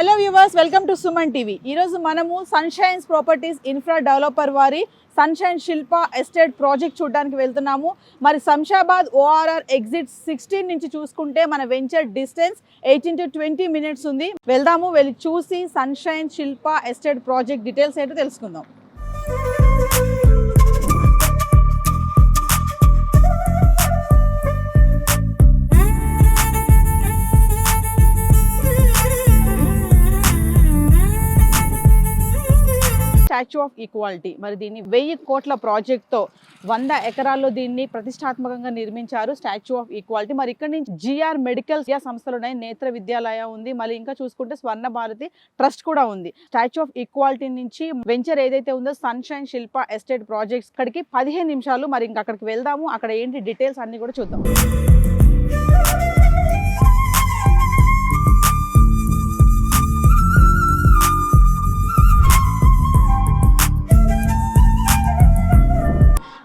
Hello viewers, welcome to Suman TV. ఈరోజు మనము సన్షైన్స్ properties infra developer వారి సన్షైన్ శిల్ప ఎస్టేట్ ప్రాజెక్ట్ చూడడానికి వెళ్తున్నాము. మరి శంషాబాద్ ఓఆర్ఆర్ ఎగ్జిట్ 16 నుంచి చూసుకుంటే మన వెంచర్ డిస్టెన్స్ 18 to 20 minutes ఉంది. వెళ్దాము, వెళ్ళి చూసి సన్షైన్ శిల్ప ఎస్టేట్ ప్రాజెక్ట్ డీటెయిల్స్ ఏంటో తెలుసుకుందాం. స్టాచ్యూ ఆఫ్ ఈక్వాలిటీ, మరి దీన్ని 1000 కోట్ల ప్రాజెక్ట్తో 100 ఎకరాల్లో దీన్ని ప్రతిష్టాత్మకంగా నిర్మించారు. Statue of equality. మరి ఇక్కడ నుంచి జిఆర్ మెడికల్ సంస్థలు ఉన్నాయి, నేత్ర విద్యాలయ ఉంది, మళ్ళీ ఇంకా చూసుకుంటే స్వర్ణ భారతి ట్రస్ట్ కూడా ఉంది. స్టాచ్యూ ఆఫ్ ఈక్వాలిటీ నుంచి వెంచర్ ఏదైతే ఉందో సన్షైన్ శిల్ప ఎస్టేట్ ప్రాజెక్ట్స్ ఇక్కడికి 15 నిమిషాలు. మరి ఇంకా అక్కడికి వెళ్దాము, అక్కడ ఏంటి డీటెయిల్స్ అన్ని కూడా చూద్దాం.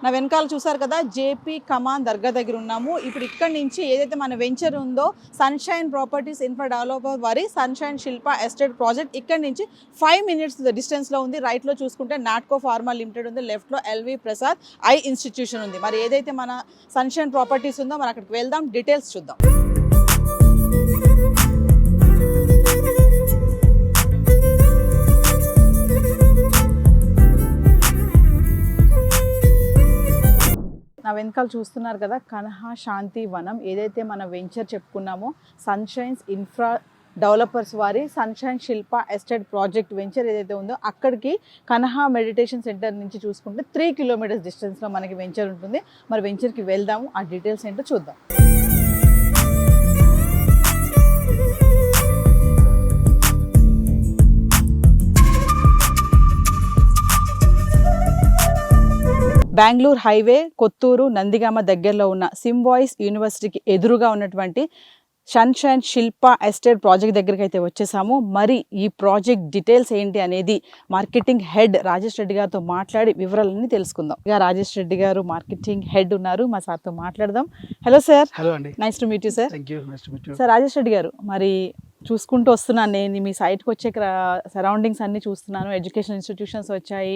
నా వెనకాల చూసారు కదా, జేపీ కమాన్ దర్గా దగ్గర ఉన్నాము. ఇప్పుడు ఇక్కడ నుంచి ఏదైతే మన వెంచర్ ఉందో సన్షైన్ ప్రాపర్టీస్ ఇన్ఫ్రా డెవలపర్ వారి సన్షైన్ శిల్ప ఎస్టేట్ ప్రాజెక్ట్ ఇక్కడ నుంచి 5 minutes డిస్టెన్స్లో ఉంది. రైట్లో చూసుకుంటే నాట్కో ఫార్మా లిమిటెడ్ ఉంది, లెఫ్ట్లో ఎల్వి ప్రసాద్ ఐ ఇన్స్టిట్యూషన్ ఉంది. మరి ఏదైతే మన సన్షైన్ ప్రాపర్టీస్ ఉందో మనం అక్కడికి వెళ్దాం, డీటెయిల్స్ చూద్దాం. నా వెనకాల చూస్తున్నారు కదా, కన్హా శాంతి వనం. ఏదైతే మన వెంచర్ చెప్పుకున్నామో సన్షైన్స్ ఇన్ఫ్రా డెవలపర్స్ వారి సన్షైన్ శిల్ప ఎస్టేట్ ప్రాజెక్ట్ వెంచర్ ఏదైతే ఉందో అక్కడికి కన్హా మెడిటేషన్ సెంటర్ నుంచి చూసుకుంటే 3 kilometers డిస్టెన్స్లో మనకి వెంచర్ ఉంటుంది. మరి వెంచర్కి వెళ్దాము, ఆ డీటెయిల్స్ ఏంటో చూద్దాం. బెంగళూరు హైవే కొత్తూరు నందిగామ దగ్గరలో ఉన్న సింబాయిస్ యూనివర్సిటీకి ఎదురుగా ఉన్నటువంటి సన్షైన్ శిల్ప ఎస్టేట్ ప్రాజెక్ట్ దగ్గరికి అయితే వచ్చేసాము. మరి ఈ ప్రాజెక్ట్ డీటెయిల్స్ ఏంటి అనేది మార్కెటింగ్ హెడ్ రాజేష్ రెడ్డి గారితో మాట్లాడి వివరాలన్నీ తెలుసుకుందాం. ఇక రాజేష్ రెడ్డి గారు మార్కెటింగ్ హెడ్ ఉన్నారు, మా సార్తో మాట్లాడదాం. Hello sir. హలో అండి. Nice to meet you sir. Thank you. Nice to meet you. Sir, Rajesh Reddy గారు, మరి చూసుకుంటూ వస్తున్నాను నేను మీ సైట్కి వచ్చే సరౌండింగ్స్ అన్ని చూస్తున్నాను. ఎడ్యుకేషన్ ఇన్స్టిట్యూషన్స్ వచ్చాయి,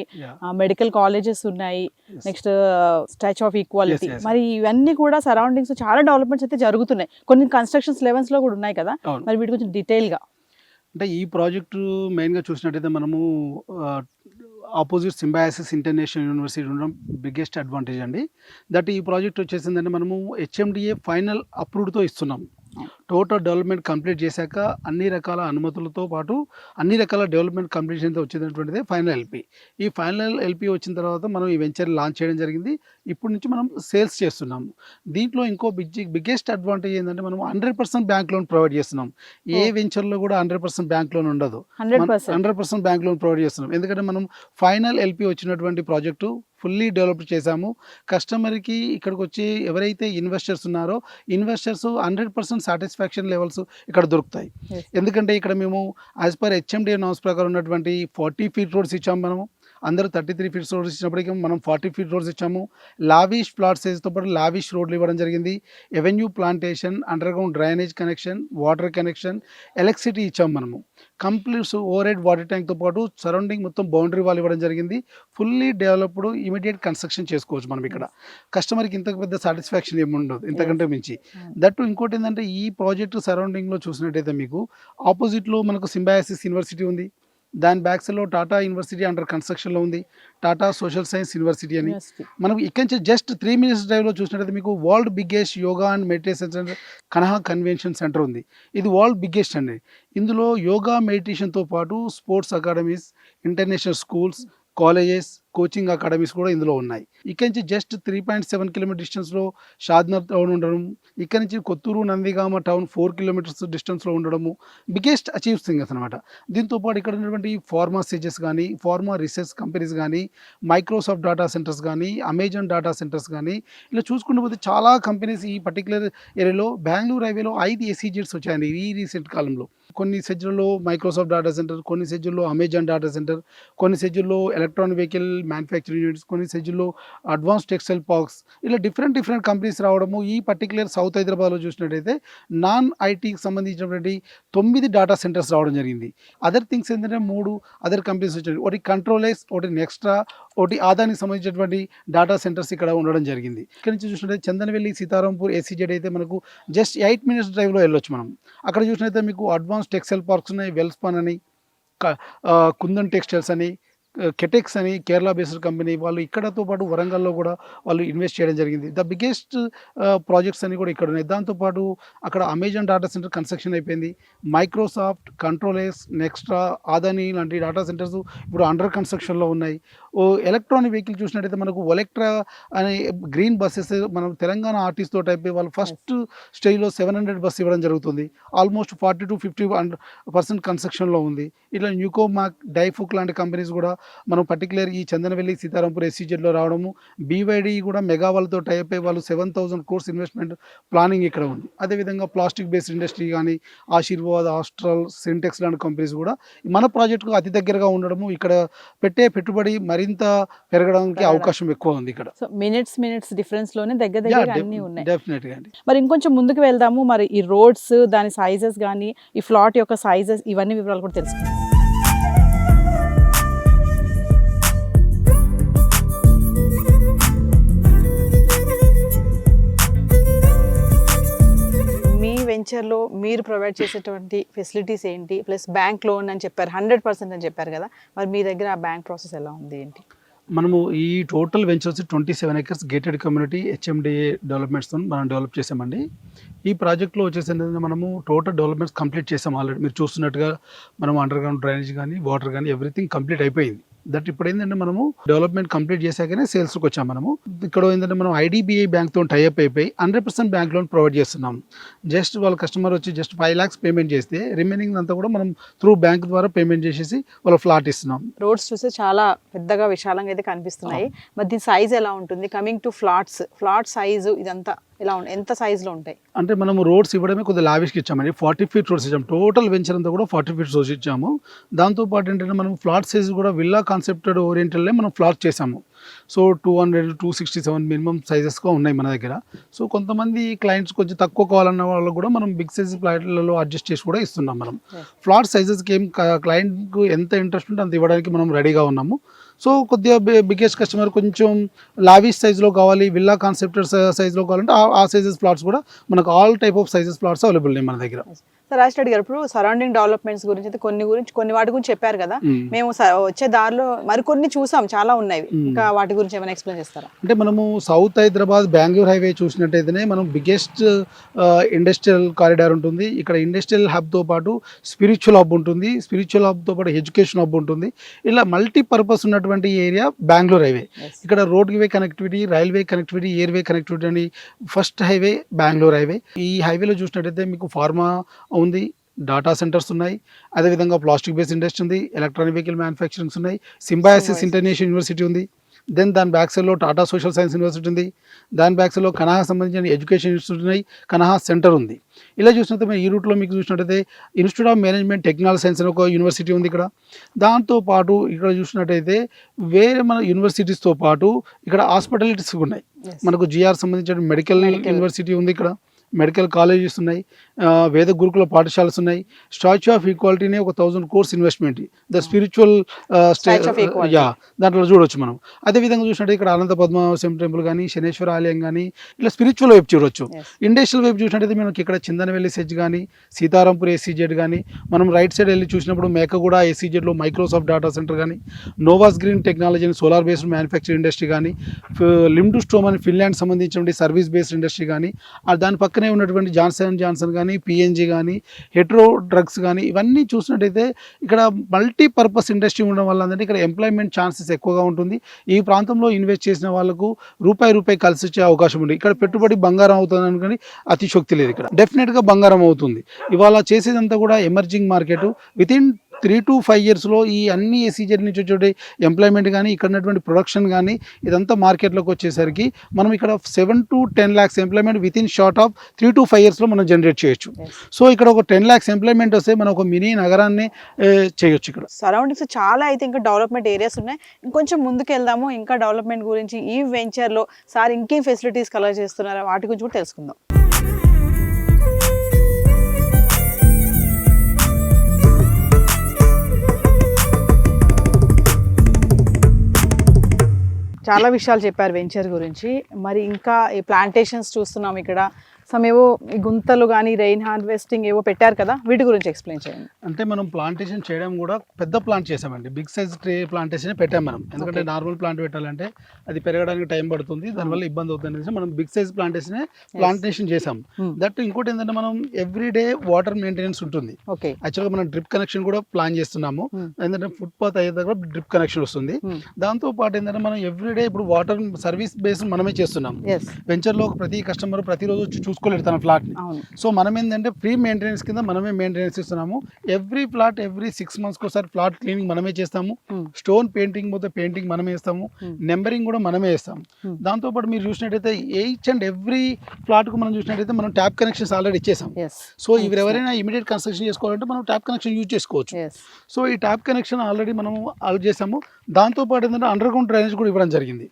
మెడికల్ కాలేజెస్ ఉన్నాయి, నెక్స్ట్ స్టాచ్యూ ఆఫ్ ఈక్వాలిటీ. మరి ఇవన్నీ కూడా సరౌండింగ్స్ చాలా డెవలప్మెంట్స్ అయితే జరుగుతున్నాయి. కొన్ని కన్స్ట్రక్షన్స్ లెవెల్స్ లో కూడా ఉన్నాయి కదా, మరి వీటి గురించి డీటెయిల్ గా. అంటే ఈ ప్రాజెక్టు మెయిన్గా చూసినట్టయితే మనము ఆపోజిట్ సింబాయాసిస్ ఇంటర్నేషనల్ యూనివర్సిటీ ఉండడం బిగ్గెస్ట్ అడ్వాంటేజ్ అండి. దట్ ఈ ప్రాజెక్ట్ వచ్చేసిందంటే మనము హెచ్ఎండిఏ ఫైనల్ అప్రూవ్డ్తో ఇస్తున్నాం. టోటల్ డెవలప్మెంట్ కంప్లీట్ చేశాక అన్ని రకాల అనుమతులతో పాటు అన్ని రకాల డెవలప్మెంట్ కంప్లీషన్తో వచ్చేటటువంటిదే ఫైనల్ ఎల్పి. ఈ ఫైనల్ ఎల్పి వచ్చిన తర్వాత మనం ఈ వెంచర్ లాంచ్ చేయడం జరిగింది. ఇప్పటి నుంచి మనం సేల్స్ చేస్తున్నాము. దీంట్లో ఇంకో బిగ్గెస్ట్ అడ్వాంటేజ్ ఏంటంటే మనం 100% బ్యాంక్ లోన్ ప్రొవైడ్ చేస్తున్నాం. ఏ వెంచర్లో కూడా 100% బ్యాంక్ లోన్ ఉండదు, 100% బ్యాంక్ లోన్ ప్రొవైడ్ చేస్తున్నాం. ఎందుకంటే మనం ఫైనల్ ఎల్పి వచ్చినటువంటి ప్రాజెక్టు ఫుల్లీ డెవలప్ చేశాము. కస్టమర్కి ఇక్కడికి వచ్చి ఎవరైతే ఇన్వెస్టర్స్ ఉన్నారో ఇన్వెస్టర్స్ 100% సాటిస్ఫాక్షన్ లెవెల్స్ ఇక్కడ దొరుకుతాయి. ఎందుకంటే ఇక్కడ మేము యాజ్ పర్ హెచ్ఎండిఏ నామ్స్ ప్రకారం ఉన్నటువంటి 40 feet రోడ్స్ ఇచ్చాము. మనము అందరూ 33 feet రోడ్స్ ఇచ్చినప్పటికీ మనం 40 feet రోడ్స్ ఇచ్చాము. లావిష్ ప్లాట్ సైజ్తో పాటు లావిష్ రోడ్లు ఇవ్వడం జరిగింది. Avenue plantation, under ground drainage connection, water connection, electricity ఇచ్చాము. మనము కంప్లీట్ ఓవర్ హెడ్ వాటర్ ట్యాంక్తో పాటు సరౌండింగ్ మొత్తం బౌండరీ వాల్ ఇవ్వడం జరిగింది. ఫుల్లీ డెవలప్డ్ ఇమీడియట్ కన్స్ట్రక్షన్ చేసుకోవచ్చు మనం ఇక్కడ. కస్టమర్కి ఇంత పెద్ద సాటిస్ఫాక్షన్ ఏమి ఉండదు ఇంతకంటే మించి. దట్టు ఇంకోటి ఏంటంటే ఈ ప్రాజెక్ట్ సరౌండింగ్లో చూసినట్టయితే మీకు ఆపోజిట్లో మనకు సింబాయాసిస్ యూనివర్సిటీ ఉంది, దాని బ్యాక్ సైడ్లో టాటా యూనివర్సిటీ అండర్ కన్స్ట్రక్షన్లో ఉంది, టాటా సోషల్ సైన్స్ యూనివర్సిటీ అని. మనం ఇక్కడి నుంచి జస్ట్ 3 minutes డ్రైవ్లో చూసినట్టయితే మీకు world biggest yoga and meditation centre Kanha convention centre ఉంది. ఇది వరల్డ్ బిగ్గెస్ట్ అండి. ఇందులో యోగా మెడిటేషన్తో పాటు sports academies, international schools, colleges, coaching academies కూడా ఇందులో ఉన్నాయి. ఇక్కడ నుంచి జస్ట్ 3.7 kilometers డిస్టెన్స్లో షాద్నగర్ టౌన్ ఉండడం, ఇక్కడ నుంచి కొత్తూరు నందిగామ టౌన్ 4 kilometers డిస్టెన్స్లో ఉండడము బిగ్గెస్ట్ అచీవ్ థింగ్స్ అనమాట. దీంతోపాటు ఇక్కడ ఉన్నటువంటి ఫార్మా సేజెస్ కానీ, ఫార్మా రీసెర్చ్ కంపెనీస్ కానీ, మైక్రోసాఫ్ట్ డేటా సెంటర్స్ కానీ, అమెజాన్ డేటా సెంటర్స్ కానీ, ఇలా చూసుకుంటూ పోతే చాలా కంపెనీస్ ఈ పర్టికులర్ ఏరియాలో బెంగళూరు హైవేలో 5 SEZs వచ్చాయండి ఈ రీసెంట్ కాలంలో. కొన్ని సెజ్లలో మైక్రోసాఫ్ట్ డేటా సెంటర్, కొన్ని సెజ్ల్లో అమెజాన్ డేటా సెంటర్, కొన్ని సెజ్ల్లో ఎలక్ట్రానిక్ వెహికల్ మ్యానుఫ్యాక్చరింగ్ యూనిట్స్, కొన్ని సెజ్లో అడ్వాన్స్ టెక్స్టైల్ పార్క్స్, ఇలా డిఫరెంట్ కంపెనీస్ రావడము. ఈ పర్టికులర్ సౌత్ హైదరాబాద్లో చూసినట్టయితే నాన్ ఐటీకి సంబంధించినటువంటి 9 డేటా సెంటర్స్ రావడం జరిగింది. అదర్ థింగ్స్ ఏంటంటే 3 అదర్ కంపెనీస్ వచ్చాయి. ఒకటి కంట్రోలెక్స్, ఒకటి నెక్స్ట్రా, ఒకటి ఆదానికి సంబంధించినటువంటి డేటా సెంటర్స్ ఇక్కడ ఉండడం జరిగింది. ఇక్కడ నుంచి చూసినట్టయితే చందనవెల్లి, సీతారాంపూర్, SEZ అయితే మనకు జస్ట్ 8 minutes డ్రైవ్లో వెళ్ళొచ్చు మనం. అక్కడ చూసినట్టయితే మీకు అడ్వాన్స్ టెక్స్టైల్ పార్క్స్ ఉన్నాయి, వెల్స్పాన్ అని, కుందన్ టెక్స్టైల్స్ అని, కెటెక్స్ అని కేరళ బేస్డ్ కంపెనీ వాళ్ళు, ఇక్కడతో పాటు వరంగల్లో కూడా వాళ్ళు ఇన్వెస్ట్ చేయడం జరిగింది. ద బిగ్గెస్ట్ ప్రాజెక్ట్స్ అన్ని కూడా ఇక్కడ ఉన్నాయి. దాంతోపాటు అక్కడ అమెజాన్ డేటా సెంటర్ కన్స్ట్రక్షన్ అయిపోయింది. మైక్రోసాఫ్ట్, కంట్రోలెక్స్, నెక్స్ట్రా, ఆదాని లాంటి డేటా సెంటర్స్ ఇప్పుడు అండర్ కన్స్ట్రక్షన్లో ఉన్నాయి. ఎలక్ట్రానిక్ వెహికల్ చూసినట్టయితే మనకు ఒలెక్ట్రా అనే గ్రీన్ బస్సెస్ మనం తెలంగాణ ఆర్టీస్ తోటి అయిపోయి వాళ్ళు ఫస్ట్ స్టేజ్లో 700 బస్ ఇవ్వడం జరుగుతుంది. ఆల్మోస్ట్ 40 to 50% కన్స్ట్రక్షన్లో ఉంది. ఇట్లా న్యూకోమాక్, డైఫుక్ లాంటి కంపెనీస్ కూడా మనం పర్టికులర్ ఈ చందనవెల్లి, సీతారాంపూర్, SEZలో రావడము. BYD కూడా మెగా వాళ్ళతో టైప్ అయ్యి వాళ్ళు 7,000 crores ఇన్వెస్ట్మెంట్ ప్లానింగ్ ఇక్కడ ఉంది. అదేవిధంగా ప్లాస్టిక్ బేస్డ్ ఇండస్ట్రీ కానీ ఆశీర్వాద్, ఆస్ట్రల్, సింటెక్స్ లాంటి కంపెనీస్ కూడా మన ప్రాజెక్టుకు అతి దగ్గరగా ఉండడము, ఇక్కడ పెట్టే పెట్టుబడి మరింత పెరగడానికి అవకాశం ఎక్కువ ఉంది ఇక్కడ. సో మినిట్స్ డిఫరెన్స్ లోనే దగ్గర అన్ని ఉన్నాయి. డెఫినెట్గా అండి. మరి ఇంకొంచెం ముందుకు వెళ్దాము. మరి ఈ రోడ్స్, దాని సైజెస్ కానీ, ఈ ఫ్లాట్ యొక్క సైజెస్, ఇవన్నీ వివరాలు కూడా తెలుసుకుందాం. వెంచర్లో మీరు ప్రొవైడ్ చేసేటువంటి ఫెసిలిటీస్ ఏంటి, ప్లస్ బ్యాంక్ లోన్ అని చెప్పారు, 100% అని చెప్పారు కదా, మరి మీ దగ్గర ఆ బ్యాంక్ ప్రాసెస్ ఎలా ఉంది ఏంటి? మనము ఈ total ventures 27 acres gated community HMDA డెవలప్మెంట్స్తో మనం డెవలప్ చేసామండి. ఈ ప్రాజెక్ట్లో వచ్చేసి మనము టోటల్ డెవలప్మెంట్స్ కంప్లీట్ చేసాం ఆల్రెడీ. మీరు చూస్తున్నట్టుగా మనం అండర్ గ్రౌండ్ డ్రైనేజ్ కానీ, వాటర్ కానీ ఎవ్రీథింగ్ కంప్లీట్ అయిపోయింది. దట్ ఇప్పుడు ఏంటంటే మనము డెవలప్మెంట్ కంప్లీట్ చేశాకనే సేల్స్కి వచ్చాం. మనము ఇక్కడ ఏంటంటే మనం IDBI బ్యాంక్తో టైఅప్ అయిపోయి 100% బ్యాంక్ లోన్ ప్రొవైడ్ చేస్తున్నాం. జస్ట్ వాళ్ళ కస్టమర్ వచ్చి జస్ట్ 5 lakhs పేమెంట్ చేస్తే రిమైనింగ్ అంతా కూడా మనం త్రూ బ్యాంక్ ద్వారా పేమెంట్ చేసేసి వాళ్ళ ఫ్లాట్ ఇస్తున్నాం. రోడ్స్ చూస్తే చాలా పెద్దగా విశాలంగా అయితే కనిపిస్తున్నాయి. మరి దీని సైజ్ ఎలా ఉంటుంది? కమింగ్ టు ఫ్లాట్ సైజు ఇదంతా ఎలా ఉంటుంది, ఎంత సైజులో ఉంటాయి? అంటే మనం రోడ్స్ ఇవ్వడమే కొద్దిగా లావిష్కి ఇచ్చామండి. 40 feet రోడ్స్ ఇచ్చాము. టోటల్ వెంచర్ అంతా కూడా 40 feet రోడ్స్ ఇచ్చాము. దాంతోపాటు ఏంటంటే మనం ఫ్లాట్ సైజ్ కూడా విల్లా కాన్సెప్టెడ్ ఓరియంటెడ్లే మనం ఫ్లాట్ చేసాము. సో 200 to 267 మినిమం సైజెస్గా ఉన్నాయి మన దగ్గర. సో కొంతమంది క్లయింట్స్ కొంచెం తక్కువ కావాలన్న వాళ్ళు కూడా మనం బిగ్ సైజ్ ఫ్లాట్లలో అడ్జస్ట్ చేసి కూడా ఇస్తున్నాం. మనం ఫ్లాట్ సైజెస్కి ఏం క్లయింట్కు ఎంత ఇంట్రెస్ట్ ఉంటే అంత ఇవ్వడానికి మనం రెడీగా ఉన్నాము. సో కొద్దిగా బిగ్గెస్ట్ కస్టమర్ కొంచెం లావిష్ సైజ్లో కావాలి, విల్లా కాన్సెప్టెడ్ సైజ్లో కావాలంటే ఆ సైజెస్ ప్లాట్స్ కూడా మనకు all type of sizes plots available ఉన్నాయి మన దగ్గర. రాజ్ రెడ్డి గారు, ఇప్పుడు సరౌండింగ్ డెవలప్మెంట్స్ గురించి అయితే కొన్ని వాటి గురించి చెప్పారు కదా, మేము వచ్చే దారిలో మరికొన్ని చూసాం, చాలా ఉన్నాయి, ఇంకా వాటి గురించి ఏమైనా ఎక్స్ప్లెయిన్ చేస్తారా? అంటే మనము సౌత్ హైదరాబాద్ బెంగళూరు హైవే చూసినట్టయితేనే మనం బిగ్గెస్ట్ ఇండస్ట్రియల్ కారిడార్ ఉంటుంది. ఇక్కడ ఇండస్ట్రియల్ హబ్తో పాటు స్పిరిచువల్ హబ్ ఉంటుంది, స్పిరిచువల్ హబ్తో పాటు ఎడ్యుకేషన్ హబ్ ఉంటుంది. ఇలా మల్టీపర్పస్ ఉన్నటువంటి ఏరియా బెంగళూరు హైవే. ఇక్కడ రోడ్ వే connectivity, railway connectivity, airway connectivity అని ఫస్ట్ హైవే బెంగళూరు హైవే. ఈ హైవేలో చూసినట్టయితే మీకు ఫార్మా ఉంది, డాటా సెంటర్స్ ఉన్నాయి, అదేవిధంగా ప్లాస్టిక్ బేస్డ్ ఇండస్ట్రీ ఉంది, ఎలక్ట్రానిక్ వెహికల్ మ్యానుఫ్యాక్చరింగ్స్ ఉన్నాయి, సింబయాసిస్ ఇంటర్నేషనల్ యూనివర్సిటీ ఉంది, దెన్ దాని బ్యాక్ సైడ్లో టాటా సోషల్ సైన్స్ యూనివర్సిటీ ఉంది, దాని బ్యాక్ సైడ్లో కనహా సంబంధించిన ఎడ్యుకేషన్ ఇన్స్టిట్యూట్ ఉన్నాయి, కనహా సెంటర్ ఉంది. ఇలా చూసినట్లయితే ఈ రూట్లో మీకు చూసినట్టయితే institute of management technology science అని ఒక యూనివర్సిటీ ఉంది ఇక్కడ. దాంతోపాటు ఇక్కడ చూసినట్టయితే వేరే మన యూనివర్సిటీస్తో పాటు ఇక్కడ హాస్పిటాలిటీస్ ఉన్నాయి. మనకు GR సంబంధించిన మెడికల్ యూనివర్సిటీ ఉంది, ఇక్కడ మెడికల్ కాలేజెస్ ఉన్నాయి, వేద గురుకుల పాఠశాలలు ఉన్నాయి. స్టాచ్యూ ఆఫ్ ఈక్వాలిటీనే ఒక 1000 crores ఇన్వెస్ట్మెంట్, ద స్పిరిచువల్ దాంట్లో చూడవచ్చు మనం. అదేవిధంగా చూసినట్టు ఇక్కడ అనంత పద్మనాభస్వామి టెంపుల్ కానీ, శనేశ్వర ఆలయం కానీ, ఇలా స్పిరిచువల్ వైపు చూడవచ్చు. ఇండస్ట్రియల్ వైపు చూసినట్టయితే మనకి ఇక్కడ చందనవెల్లి సెజ్ కానీ, సీతారాంపూర్ SEZ కానీ, మనం రైట్ సైడ్ వెళ్ళి చూసినప్పుడు మేకగూడ SEZలో మైక్రోసాఫ్ట్ డేటా సెంటర్ కానీ, నోవాస్ గ్రీన్ టెక్నాలజీ అని సోలార్ బేస్డ్ మ్యానుఫ్యాక్చరింగ్ ఇండస్ట్రీ కానీ, లిమ్డు స్టోమ్ అని ఫిన్లాండ్ సంబంధించిన సర్వీస్ బేస్డ్ ఇండస్ట్రీ కానీ, దాని పక్కనే ఉన్నటువంటి జాన్సన్ కానీ, PNG కానీ, హెట్రో డ్రగ్స్ కానీ, ఇవన్నీ చూసినట్టయితే ఇక్కడ మల్టీపర్పస్ ఇండస్ట్రీ ఉండడం వల్ల అంటే ఇక్కడ ఎంప్లాయ్మెంట్ ఛాన్సెస్ ఎక్కువగా ఉంటుంది. ఈ ప్రాంతంలో ఇన్వెస్ట్ చేసిన వాళ్ళకు రూపాయి కలిసి వచ్చే అవకాశం ఉంది. ఇక్కడ పెట్టుబడి బంగారం అవుతుంది అనుకోని అతిశక్తి లేదు, ఇక్కడ డెఫినెట్గా బంగారం అవుతుంది. ఇవాళ చేసేదంతా కూడా ఎమర్జింగ్ మార్కెట్. వితిన్ 3 to 5 yearsలో ఈ అన్ని SEZ నుంచి వచ్చే ఎంప్లాయ్మెంట్ కానీ ఇక్కడ ఉన్నటువంటి ప్రొడక్షన్ కానీ ఇదంతా మార్కెట్లోకి వచ్చేసరికి మనం ఇక్కడ 7 to 10 lakhs employment with in short of 3 to 5 yearsలో మనం జనరేట్ చేయొచ్చు. సో ఇక్కడ ఒక 10 lakhs ఎంప్లాయ్మెంట్ వస్తే మనం ఒక మినీ నగరాన్ని చేయొచ్చు. ఇక్కడ సరౌండింగ్స్ చాలా అయితే ఇంకా డెవలప్మెంట్ ఏరియాస్ ఉన్నాయి. ఇంకొంచెం ముందుకు వెళ్దాము. ఇంకా డెవలప్మెంట్ గురించి ఈ వెంచర్లో సార్ ఇంకేం ఫెసిలిటీస్ కలర్ చేస్తున్నారో వాటి గురించి కూడా తెలుసుకుందాం. చాలా విషయాలు చెప్పారు వెంచర్ గురించి. మరి ఇంకా ఈ ప్లాంటేషన్స్ చూస్తున్నాం ఇక్కడ. ఏవో ఈ గుంతలు కానీ రెయిన్ హార్వెస్టింగ్ ఏవో పెట్టారు కదా, వీటి గురించి ఎక్స్ప్లెయిన్ చేయండి. అంటే మనం ప్లాంటేషన్ చేయడం కూడా పెద్ద ప్లాంట్ చేసామండి. బిగ్ సైజ్ ట్రీ ప్లాంటేషన్ పెట్టాం మనం. ఎందుకంటే నార్మల్ ప్లాంట్ పెట్టాలంటే అది పెరగడానికి టైం పడుతుంది, దానివల్ల ఇబ్బంది అవుతుంది అనేసి మనం బిగ్ సైజ్ ప్లాంటేషన్ చేసాం. దట్ ఇంకోటి ఏంటంటే మనం ఎవ్రీడే వాటర్ మెయింటెనెన్స్ ఉంటుంది. యాక్చువల్గా మనం డ్రిప్ కనెక్షన్ కూడా ప్లాన్ చేస్తున్నాము. ఎందుకంటే ఫుట్పాత్ అయ్యే దగ్గర డ్రిప్ కనెక్షన్ వస్తుంది. దాంతో పాటు ఏంటంటే మనం ఎవ్రీడే ఇప్పుడు వాటర్ సర్వీస్ బేస్ మనమే చేస్తున్నాం. వెంచర్లో ప్రతి కస్టమర్ ప్రతిరోజు చూసుకోలేదు తన ఫ్లాట్ ని. సో మనం ఏంటంటే ఫ్రీ మెయింటెనెన్స్ కింద మనమే మెయింటెనెన్స్ ఇస్తున్నాము. ఎవ్రీ ఫ్లాట్ ఎవ్రీ 6 months ఒకసారి ఫ్లాట్ క్లీనింగ్ మనమే చేస్తాము. స్టోన్ పెయింటింగ్ పోతే పెయింటింగ్ మనమే వేస్తాము. నెంబరింగ్ కూడా మనమే వేస్తాము. దాంతో పాటు మీరు చూసినట్టయితే ఈచ్ అండ్ ఎవ్రీ ఫ్లాట్ కు మనం చూసినట్టయితే మనం ట్యాప్ కనెక్షన్స్ ఆల్రెడీ ఇచ్చేసాం. సో ఇవి ఎవరైనా ఇమీడియట్ కన్స్ట్రక్షన్ చేసుకోవాలంటే మనం ట్యాప్ కనెక్షన్ యూజ్ చేసుకోవచ్చు. సో ఈ ట్యాప్ కనెక్షన్ ఆల్రెడీ మనం అలౌట్ చేసాము. దాంతో పాటు ఏంటంటే అండర్ గ్రౌండ్ డ్రైనేజ్ కూడా ఇవ్వడం జరిగింది.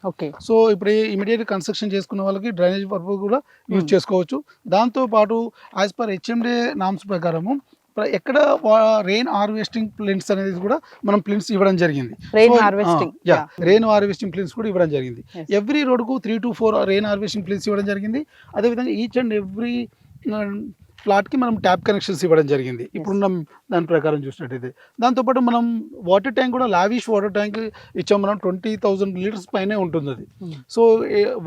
సో ఇప్పుడు ఇమీడియట్ కన్స్ట్రక్షన్ చేసుకున్న వాళ్ళకి డ్రైనేజ్ పర్పస్ కూడా యూజ్ చేసుకోవచ్చు. దాంతో పాటు యాజ్ పర్ HMDA నామ్స్ ప్రకారము ఎక్కడ రెయిన్ హార్వెస్టింగ్ ప్లింట్స్ అనేది కూడా మనం ప్లింట్స్ ఇవ్వడం జరిగింది. రెయిన్ హార్వెస్టింగ్ ప్లింట్స్ కూడా ఇవ్వడం జరిగింది. ఎవ్రీ రోడ్కు 3 to 4 రెయిన్ హార్వెస్టింగ్ ప్లింట్స్ ఇవ్వడం జరిగింది. అదేవిధంగా ఈచ్ అండ్ ఎవ్రీ ఫ్లాట్కి మనం ట్యాప్ కనెక్షన్స్ ఇవ్వడం జరిగింది ఇప్పుడున్న దాని ప్రకారం చూసినట్టయితే. దాంతోపాటు మనం వాటర్ ట్యాంక్ కూడా లావిష్ వాటర్ ట్యాంక్ ఇచ్చాం. మనం 20,000 liters పైనే ఉంటుంది అది. సో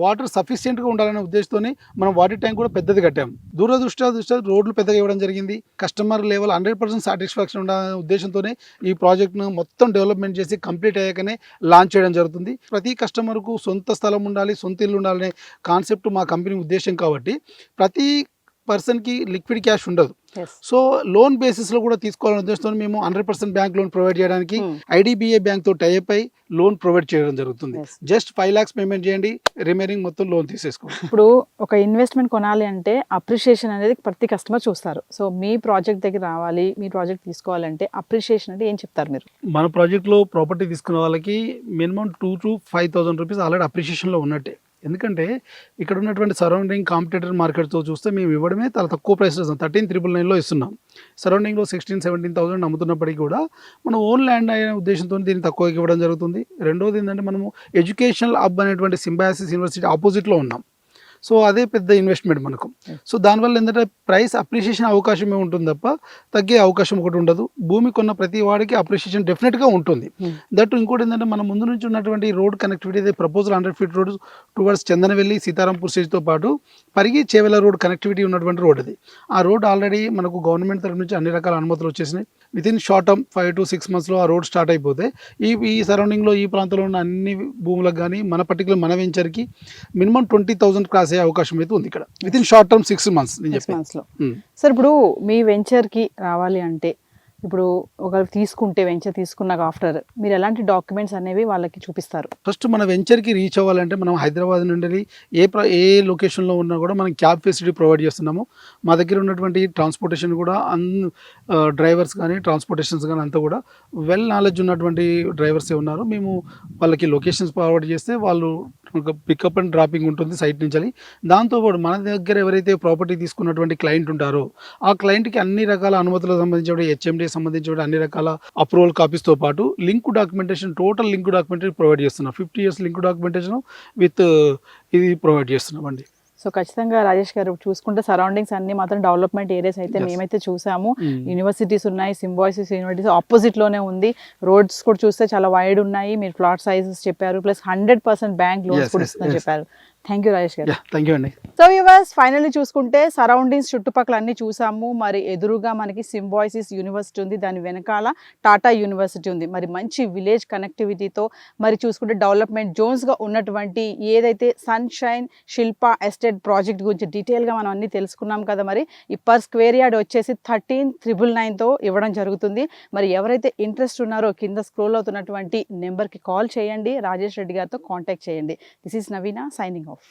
వాటర్ సఫిషియెంట్గా ఉండాలనే ఉద్దేశంతో మనం వాటర్ ట్యాంక్ కూడా పెద్దది కట్టాం. దృష్ట్యా రోడ్లు పెద్దగా ఇవ్వడం జరిగింది. కస్టమర్ లెవెల్ 100% సాటిస్ఫాక్షన్ ఉండాలనే ఉద్దేశంతోనే ఈ ప్రాజెక్ట్ను మొత్తం డెవలప్మెంట్ చేసి కంప్లీట్ అయ్యాకనే లాంచ్ చేయడం జరుగుతుంది. ప్రతి కస్టమర్కు సొంత స్థలం ఉండాలి, సొంత ఇల్లు ఉండాలనే కాన్సెప్ట్ మా కంపెనీ ఉద్దేశం కాబట్టి ప్రతి పర్సన్కి లిక్విడ్ క్యాష్ ఉండదు. సో లోన్ బేసిస్లో కూడా తీసుకోవాలనే ఉద్దేశంతో మేము 100% బ్యాంక్ లోన్ ప్రొవైడ్ చేయడానికి IDBI బ్యాంక్ తో టైప్ అయి లోన్ ప్రొవైడ్ చేయడం జరుగుతుంది. జస్ట్ 5 lakhs పేమెంట్ చేయండి, రిమైనింగ్ మొత్తం లోన్ తీసేసుకోండి. ఇప్పుడు ఒక ఇన్వెస్ట్మెంట్ కొనాలి అంటే అప్రిషియేషన్ అనేది ప్రతి కస్టమర్ చూస్తారు. సో మీ ప్రాజెక్ట్ దగ్గర రావాలి, మీ ప్రాజెక్ట్ తీసుకోవాలంటే అప్రిషియేషన్ అంటే ఏం చెప్తారు మీరు? మన ప్రాజెక్ట్లో ప్రాపర్టీ తీసుకున్న వాళ్ళకి మినిమం 2 to 5,000 rupees ఆల్రెడీ అప్రిషియేషన్లో ఉన్నట్టే. ఎందుకంటే ఇక్కడ ఉన్నటువంటి సరౌండింగ్ కాంపిటేటర్ మార్కెట్తో చూస్తే మేము ఇవ్వడమే చాలా తక్కువ ప్రైస్ 13,999లో ఇస్తున్నాం. సరౌండింగ్లో 16,000-17,000 అమ్ముతున్నప్పటికీ కూడా మనం ఓన్ ల్యాండ్ అనే ఉద్దేశంతో దీన్ని తక్కువకి ఇవ్వడం జరుగుతుంది. రెండోది ఏంటంటే మనము ఎడ్యుకేషనల్ హబ్ అనేటువంటి సింబయాసిస్ యూనివర్సిటీ ఆపోజిట్లో ఉన్నాం. సో అదే పెద్ద ఇన్వెస్ట్మెంట్ మనకు. సో దానివల్ల ఏంటంటే ప్రైస్ అప్రిషియేషన్ అవకాశమే ఉంటుంది తప్ప తగ్గే అవకాశం ఒకటి ఉండదు. భూమి కొన్న ప్రతి వాడికి అప్రిషియేషన్ డెఫినెట్గా ఉంటుంది. దట్ ఇంకోటి ఏంటంటే మన ముందు నుంచి ఉన్నటువంటి road connectivity proposal 100 feet road towards Chandanavelli Sitarampur స్టేజ్తో పాటు పరిగి చేవెల రోడ్ కనెక్టివిటీ ఉన్నటువంటి రోడ్ అది. ఆ రోడ్ ఆల్రెడీ మనకు గవర్నమెంట్ తరఫు నుంచి అన్ని రకాల అనుమతులు వచ్చేసినాయి. With in short term 5 to 6 monthsలో ఆ రోడ్ స్టార్ట్ అయిపోతే ఈ సరౌండింగ్లో ఈ ప్రాంతంలో ఉన్న అన్ని భూములకు కానీ మన పర్టికులర్ మన వెంచర్కి మినిమం 20,000 క్రాస్ అయ్యే అవకాశం అయితే ఉంది ఇక్కడ with in short term 6 months. Sir ఇప్పుడు మీ వెంచర్కి రావాలి అంటే ఇప్పుడు ఒకవేళ తీసుకుంటే వెంచర్ తీసుకున్నాక ఆఫ్టర్ మీరు ఎలాంటి డాక్యుమెంట్స్ అనేవి వాళ్ళకి చూపిస్తారు? ఫస్ట్ మన వెంచర్కి రీచ్ అవ్వాలంటే మనం హైదరాబాద్ నుండి ఏ లొకేషన్లో ఉన్నా కూడా మనం క్యాబ్ ఫెసిలిటీ ప్రొవైడ్ చేస్తున్నాము. మా దగ్గర ఉన్నటువంటి ట్రాన్స్పోర్టేషన్ కూడా డ్రైవర్స్ కానీ ట్రాన్స్పోర్టేషన్స్ కానీ అంతా కూడా వెల్ నాలెడ్జ్ ఉన్నటువంటి డ్రైవర్సే ఉన్నారు. మేము వాళ్ళకి లొకేషన్స్ ఫార్వర్డ్ చేస్తే వాళ్ళు పికప్ అండ్ డ్రాపింగ్ ఉంటుంది సైట్ నుంచి. దాంతోపాటు మన దగ్గర ఎవరైతే ప్రాపర్టీ తీసుకున్నటువంటి క్లయింట్ ఉంటారో ఆ క్లయింట్కి అన్ని రకాల అనుమతులకు సంబంధించిన HMDA సంబంధించిన అన్ని రకాల అప్రూవల్ కాపీస్తో పాటు link documentation total link documentation provide చేస్తున్నాం. 50 years లింక్ డాక్యుమెంటేషన్ విత్ ఇది ప్రొవైడ్ చేస్తున్నాం అండి. సో ఖచ్చితంగా రాజేష్ గారు చూసుకుంటే సరౌండింగ్స్ అన్ని మాత్రం డెవలప్మెంట్ ఏరియాస్ అయితే మేమైతే చూసాము. యూనివర్సిటీస్ ఉన్నాయి, సింబాయిసిస్ యూనివర్సిటీస్ ఆపోజిట్ లోనే ఉంది. రోడ్స్ కూడా చూస్తే చాలా వైడ్ ఉన్నాయి. మీరు ప్లాట్ సైజెస్ చెప్పారు, ప్లస్ 100% బ్యాంక్ లోన్స్ కూడా ఇస్తుందని చెప్పారు. థ్యాంక్ యూ రాజేష్ గారు. థ్యాంక్ యూ అండి. సో వ్యూవర్స్, ఫైనల్లీ చూసుకుంటే సరౌండింగ్స్ చుట్టుపక్కల అన్ని చూసాము. మరి ఎదురుగా మనకి సింబాయిసిస్ యూనివర్సిటీ ఉంది, దాని వెనకాల టాటా యూనివర్సిటీ ఉంది. మరి మంచి విలేజ్ కనెక్టివిటీతో మరి చూసుకుంటే డెవలప్మెంట్ జోన్స్గా ఉన్నటువంటి ఏదైతే సన్షైన్ శిల్ప ఎస్టేట్ ప్రాజెక్ట్ గురించి డీటెయిల్గా మనం అన్ని తెలుసుకున్నాం కదా. మరి ఈ పర్ స్క్వేర్ యార్డ్ వచ్చేసి 13,999తో ఇవ్వడం జరుగుతుంది. మరి ఎవరైతే ఇంట్రెస్ట్ ఉన్నారో కింద స్క్రోల్ అవుతున్నటువంటి నెంబర్కి కాల్ చేయండి, రాజేష్ రెడ్డి గారితో కాంటాక్ట్ చేయండి. This is Naveena signing of.